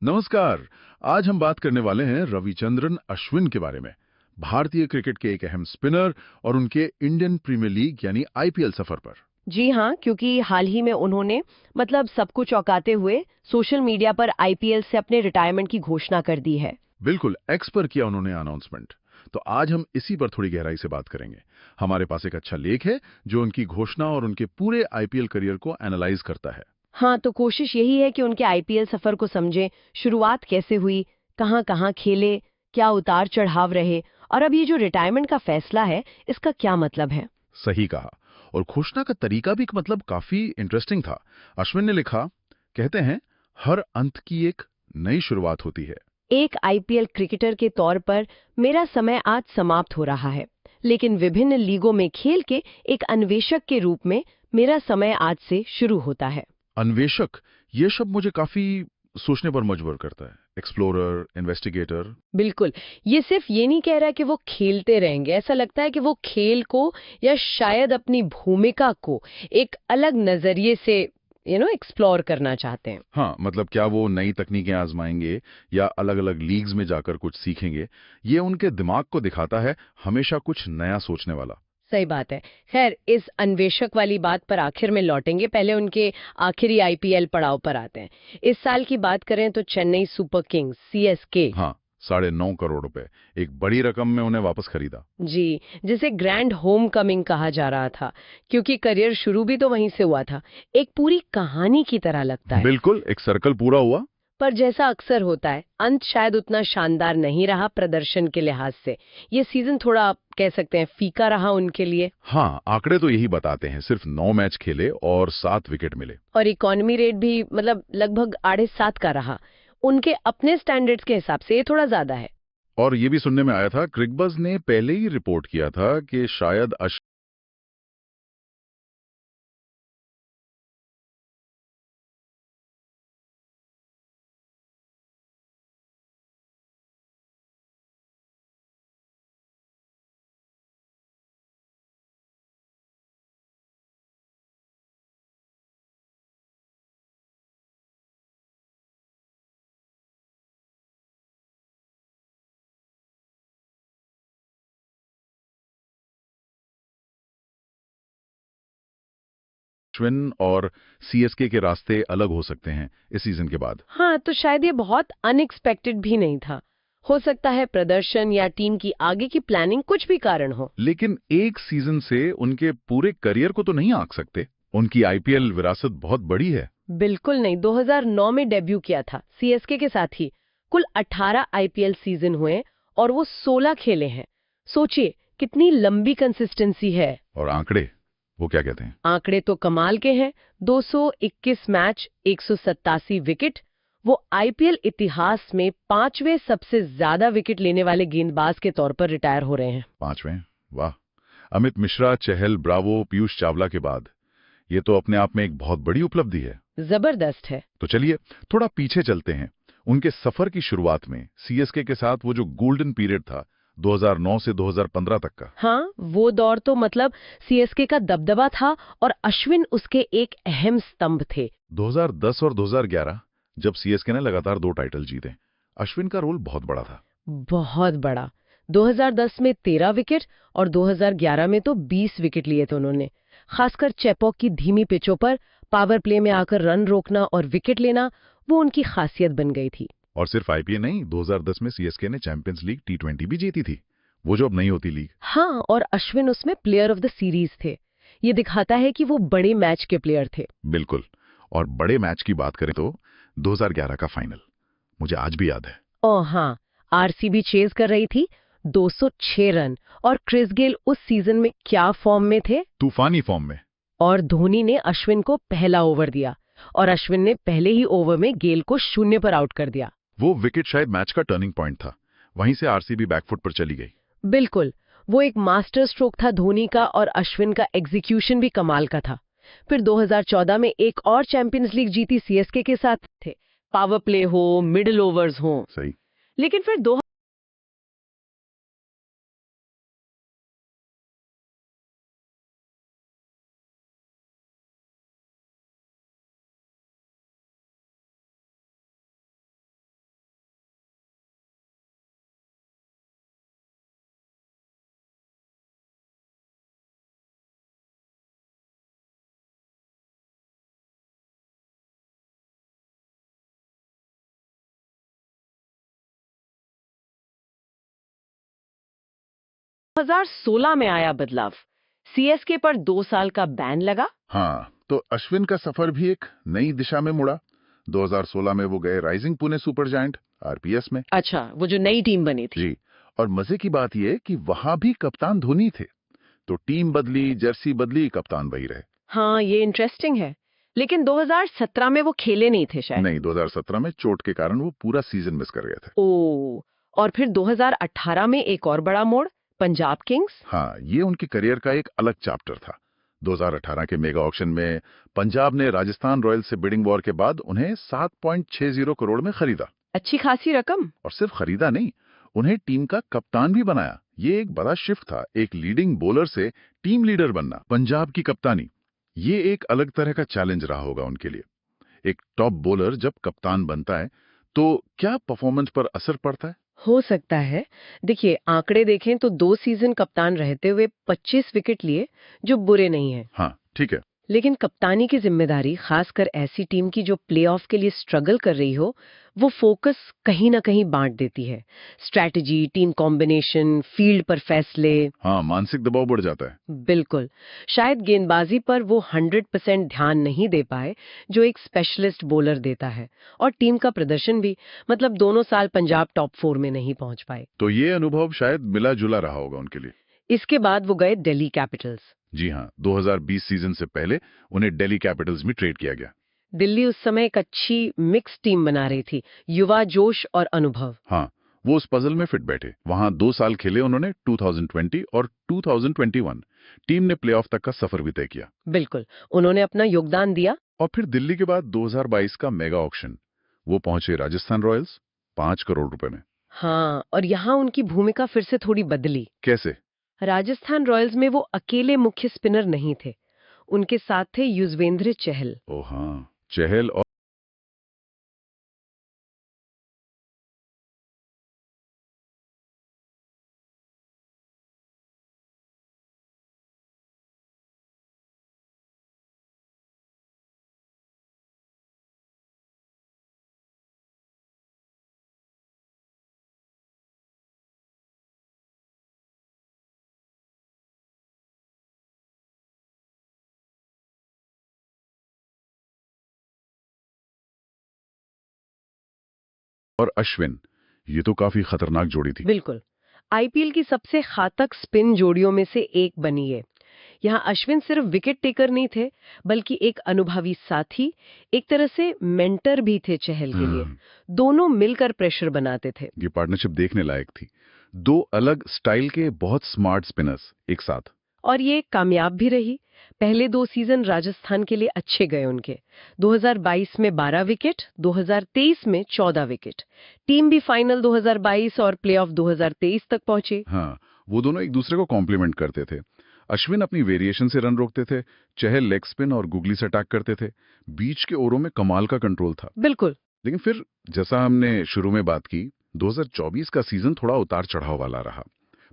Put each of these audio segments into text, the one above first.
नमस्कार। आज हम बात करने वाले हैं रविचंद्रन अश्विन के बारे में। भारतीय क्रिकेट के एक अहम स्पिनर और उनके इंडियन प्रीमियर लीग यानी आईपीएल सफर पर। जी हाँ, क्योंकि हाल ही में उन्होंने सबको चौंकाते हुए सोशल मीडिया पर आईपीएल से अपने रिटायरमेंट की घोषणा कर दी है। बिल्कुल एक्स पर किया उन्होंने अनाउंसमेंट। तो आज हम इसी पर थोड़ी गहराई से बात करेंगे। हमारे पास एक अच्छा लेख है जो उनकी घोषणा और उनके पूरे आईपीएल करियर को एनालाइज करता है। हाँ, तो कोशिश यही है कि उनके आईपीएल सफर को समझें, शुरुआत कैसे हुई, कहाँ कहाँ खेले, क्या उतार चढ़ाव रहे, और अब ये जो रिटायरमेंट का फैसला है, इसका क्या मतलब है। सही कहा। और घोषणा का तरीका भी मतलब काफी इंटरेस्टिंग था। अश्विन ने लिखा, कहते हैं, हर अंत की एक नई शुरुआत होती है। एक आईपीएल क्रिकेटर के तौर पर मेरा समय आज समाप्त हो रहा है, लेकिन विभिन्न लीगों में खेल के एक अन्वेषक के रूप में मेरा समय आज से शुरू होता है। अन्वेषक, ये शब्द मुझे काफी सोचने पर मजबूर करता है। Explorer, investigator. बिल्कुल, ये सिर्फ ये नहीं कह रहा कि वो खेलते रहेंगे, ऐसा लगता है कि वो खेल को या शायद अपनी भूमिका को एक अलग नजरिए से एक्सप्लोर करना चाहते हैं। हाँ, मतलब क्या वो नई तकनीकें आजमाएंगे या अलग अलग लीग्स में जाकर कुछ सीखेंगे। ये उनके दिमाग को दिखाता है, हमेशा कुछ नया सोचने वाला। सही बात है। खैर, इस अन्वेषक वाली बात पर आखिर में लौटेंगे, पहले उनके आखिरी आईपीएल पड़ाव पर आते हैं। इस साल की बात करें तो चेन्नई सुपर किंग्स सीएसके। हाँ, 9.5 करोड़ रुपए, एक बड़ी रकम में उन्हें वापस खरीदा। जी, जिसे ग्रैंड होम कमिंग कहा जा रहा था, क्योंकि करियर शुरू भी तो वहीं से हुआ था। एक पूरी कहानी की तरह लगता है। बिल्कुल, एक सर्कल पूरा हुआ। पर जैसा अक्सर होता है, अंत शायद उतना शानदार नहीं रहा प्रदर्शन के लिहाज से। ये सीजन थोड़ा आप कह सकते हैं फीका रहा उनके लिए। हाँ, आंकड़े तो यही बताते हैं, सिर्फ 9 मैच खेले और 7 विकेट मिले। और इकोनॉमी रेट भी लगभग 7.5 का रहा। उनके अपने स्टैंडर्ड्स के हिसाब से ये थोड़ा ज्यादा है। और ये भी सुनने में आया था, क्रिकबज़ ने पहले ही रिपोर्ट किया था कि शायद अश्विन और सीएसके के रास्ते अलग हो सकते हैं इस सीजन के बाद। हाँ, तो शायद ये बहुत अनएक्सपेक्टेड भी नहीं था। हो सकता है प्रदर्शन या टीम की आगे की प्लानिंग कुछ भी कारण हो। लेकिन एक सीजन से उनके पूरे करियर को तो नहीं आंक सकते। उनकी आईपीएल विरासत बहुत बड़ी है। बिल्कुल नहीं, 2009 में डेब्यू किया था सीएसके के साथ ही। कुल 18 आईपीएल सीजन हुए और वो 16 खेले हैं। सोचिए कितनी लंबी कंसिस्टेंसी है। और आंकड़े, वो क्या कहते हैं? आंकड़े तो कमाल के हैं। 221 मैच, 187 विकेट। वो आईपीएल इतिहास में 5वें सबसे ज्यादा विकेट लेने वाले गेंदबाज के तौर पर रिटायर हो रहे हैं। 5वें? वाह। अमित मिश्रा, चहल, ब्रावो, पीयूष चावला के बाद ये तो अपने आप में एक बहुत बड़ी उपलब्धि है। जबरदस्त है। तो चलिए थोड़ा पीछे चलते हैं। उनके सफर की शुरुआत में सीएसके के साथ वो जो गोल्डन पीरियड था, 2009 से 2015 तक का। हाँ, वो दौर तो सीएसके का दबदबा था और अश्विन उसके एक अहम स्तंभ थे। 2010 और 2011 जब सीएसके ने लगातार 2 टाइटल जीते, अश्विन का रोल बहुत बड़ा था। बहुत बड़ा। 2010 में 13 विकेट और 2011 में तो 20 विकेट लिए थे उन्होंने। खासकर चेपॉक की धीमी पिचों पर पावर प्ले में आकर रन रोकना और विकेट लेना, वो उनकी खासियत बन गई थी। और सिर्फ आईपीएल नहीं, 2010 में सीएसके ने चैंपियंस लीग टी20 भी जीती थी, वो जो अब नहीं होती लीग। हाँ, और अश्विन उसमें प्लेयर ऑफ द सीरीज थे। ये दिखाता है कि वो बड़े मैच के प्लेयर थे। बिल्कुल। और बड़े मैच की बात करें तो 2011 का फाइनल मुझे आज भी याद है। ओ हाँ, आरसीबी चेज कर रही थी 206 रन, और क्रिस गेल उस सीजन में क्या फॉर्म में थे। तूफानी फॉर्म में। और धोनी ने अश्विन को पहला ओवर दिया और अश्विन ने पहले ही ओवर में गेल को 0 पर आउट कर दिया। वो विकेट शायद मैच का टर्निंग पॉइंट था। वहीं से आरसीबी बैकफुट पर चली गई। बिल्कुल, वो एक मास्टर स्ट्रोक था धोनी का, और अश्विन का एग्जीक्यूशन भी कमाल का था। फिर 2014 में एक और चैंपियंस लीग जीती सीएसके के साथ थे, पावर प्ले हो, मिडिल ओवर्स हो। सही। लेकिन फिर 2 2016 में आया बदलाव, सीएसके पर 2 साल का बैन लगा। हाँ, तो अश्विन का सफर भी एक नई दिशा में मुड़ा। 2016 में वो गए rising Pune super giant RPS में। अच्छा, वो जो नई टीम बनी थी। जी, और मजे की बात यह कि वहां भी कप्तान धोनी थे। तो टीम बदली, जर्सी बदली, कप्तान वही रहे। हाँ, ये इंटरेस्टिंग है। लेकिन 2017 में वो खेले नहीं थे शायद। नहीं, 2017 में चोट के कारण वो पूरा सीजन मिस कर गए थे। ओ, और फिर 2018 में एक और बड़ा मोड़, पंजाब किंग्स। हाँ, ये उनके करियर का एक अलग चैप्टर था। 2018 के मेगा ऑक्शन में पंजाब ने राजस्थान रॉयल्स से बिडिंग वॉर के बाद उन्हें 7.60 करोड़ में खरीदा। अच्छी खासी रकम। और सिर्फ खरीदा नहीं, उन्हें टीम का कप्तान भी बनाया। ये एक बड़ा शिफ्ट था, एक लीडिंग बॉलर से टीम लीडर बनना। पंजाब की कप्तानी, ये एक अलग तरह का चैलेंज रहा होगा उनके लिए। एक टॉप बॉलर जब कप्तान बनता है तो क्या परफॉर्मेंस पर असर पड़ता है? हो सकता है। देखिए, आंकड़े देखें तो 2 सीजन कप्तान रहते हुए 25 विकेट लिए, जो बुरे नहीं है। हाँ, ठीक है। लेकिन कप्तानी की जिम्मेदारी, खासकर ऐसी टीम की जो प्लेऑफ के लिए स्ट्रगल कर रही हो, वो फोकस कहीं ना कहीं बांट देती है। स्ट्रैटेजी, टीम कॉम्बिनेशन, फील्ड पर फैसले। हाँ, मानसिक दबाव बढ़ जाता है। बिल्कुल। शायद गेंदबाजी पर वो 100% ध्यान नहीं दे पाए जो एक स्पेशलिस्ट बॉलर देता है। और टीम का प्रदर्शन भी, मतलब दोनों साल पंजाब टॉप 4 में नहीं पहुंच पाए। तो ये अनुभव शायद मिला जुला रहा होगा उनके लिए। इसके बाद वो गए दिल्ली कैपिटल्स। जी हाँ, 2020 सीजन से पहले उन्हें दिल्ली कैपिटल्स में ट्रेड किया गया। दिल्ली उस समय एक अच्छी मिक्स टीम बना रही थी, युवा जोश और अनुभव। हाँ, वो उस पजल में फिट बैठे। वहां 2 साल खेले उन्होंने, 2020 और 2021। टीम ने प्लेऑफ तक का सफर भी तय किया। बिल्कुल, उन्होंने अपना योगदान दिया। और फिर दिल्ली के बाद 2022 का मेगा ऑक्शन, वो पहुंचे राजस्थान रॉयल्स 5 करोड़ रुपए में। हाँ, और यहाँ उनकी भूमिका फिर से थोड़ी बदली। कैसे? राजस्थान रॉयल्स में वो अकेले मुख्य स्पिनर नहीं थे, उनके साथ थे युजवेंद्र चहल। ओ हाँ, चहल और अश्विन, ये तो काफी खतरनाक जोड़ी थी। बिल्कुल, आईपीएल की सबसे घातक स्पिन जोड़ियों में से एक बनी है। यहाँ अश्विन सिर्फ विकेट टेकर नहीं थे, बल्कि एक अनुभवी साथी, एक तरह से मेंटर भी थे चहल के लिए। दोनों मिलकर प्रेशर बनाते थे। ये पार्टनरशिप देखने लायक थी। 2 अलग स्टाइल के बहुत स्मार्ट स्पिनर्स एक साथ। और ये कामयाब भी रही। पहले 2 सीजन राजस्थान के लिए अच्छे गए उनके। 2022 में 12 विकेट, 2023 में 14 विकेट। टीम भी फाइनल 2022 और प्लेऑफ 2023 तक पहुंचे। हाँ, वो दोनों एक दूसरे को कॉम्प्लीमेंट करते थे। अश्विन अपनी वेरिएशन से रन रोकते थे, चहल लेग स्पिन और गुगली से अटैक करते थे। बीच के ओवरों में कमाल का कंट्रोल था। बिल्कुल। लेकिन फिर जैसा हमने शुरू में बात की, 2024 का सीजन थोड़ा उतार चढ़ाव वाला रहा।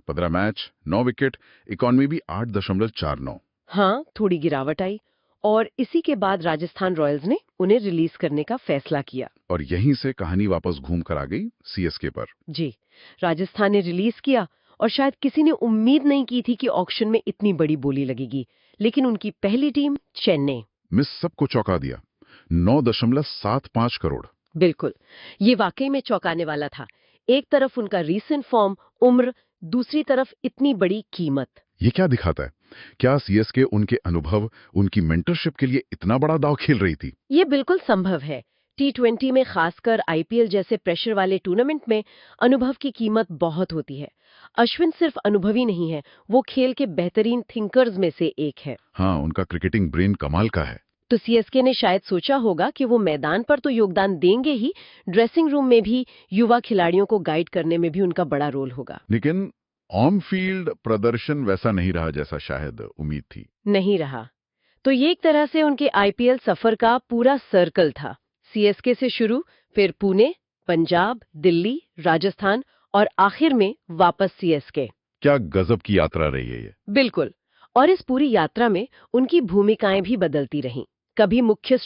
15 मैच, 9 विकेट, इकॉनमी भी 8.49। हाँ, थोड़ी गिरावट आई और इसी के बाद राजस्थान रॉयल्स ने उन्हें रिलीज करने का फैसला किया। और यहीं से कहानी वापस घूम कर आ गई सीएसके पर। जी, राजस्थान ने रिलीज किया और शायद किसी ने उम्मीद नहीं की थी कि ऑक्शन में इतनी बड़ी बोली लगेगी। लेकिन उनकी पहली टीम चेन्नई मिस सबको चौंका दिया। 9.75 करोड़। बिल्कुल, ये वाकई में चौंकाने वाला था। एक तरफ उनका रीसेंट फॉर्म, उम्र, दूसरी तरफ इतनी बड़ी कीमत। ये क्या दिखाता है? क्या सीएसके उनके अनुभव, उनकी मेंटरशिप के लिए इतना बड़ा दांव खेल रही थी? ये बिल्कुल संभव है। T20 में, खासकर आईपीएल जैसे प्रेशर वाले टूर्नामेंट में, अनुभव की कीमत बहुत होती है। अश्विन सिर्फ अनुभवी नहीं है, वो खेल के बेहतरीन थिंकर्स में से एक है। हाँ, उनका क्रिकेटिंग ब्रेन कमाल का है। तो सीएसके ने शायद सोचा होगा कि वो मैदान पर तो योगदान देंगे ही, ड्रेसिंग रूम में भी युवा खिलाड़ियों को गाइड करने में भी उनका बड़ा रोल होगा। लेकिन ऑन फील्ड प्रदर्शन वैसा नहीं रहा जैसा शायद उम्मीद थी। नहीं रहा। तो ये एक तरह से उनके आईपीएल सफर का पूरा सर्कल था। सीएसके से शुरू, फिर पुणे, पंजाब, दिल्ली, राजस्थान और आखिर में वापस सीएसके। क्या गजब की यात्रा रही है ये। बिल्कुल। और इस पूरी यात्रा में उनकी भूमिकाएं भी बदलती रहीं। कभी मुख्य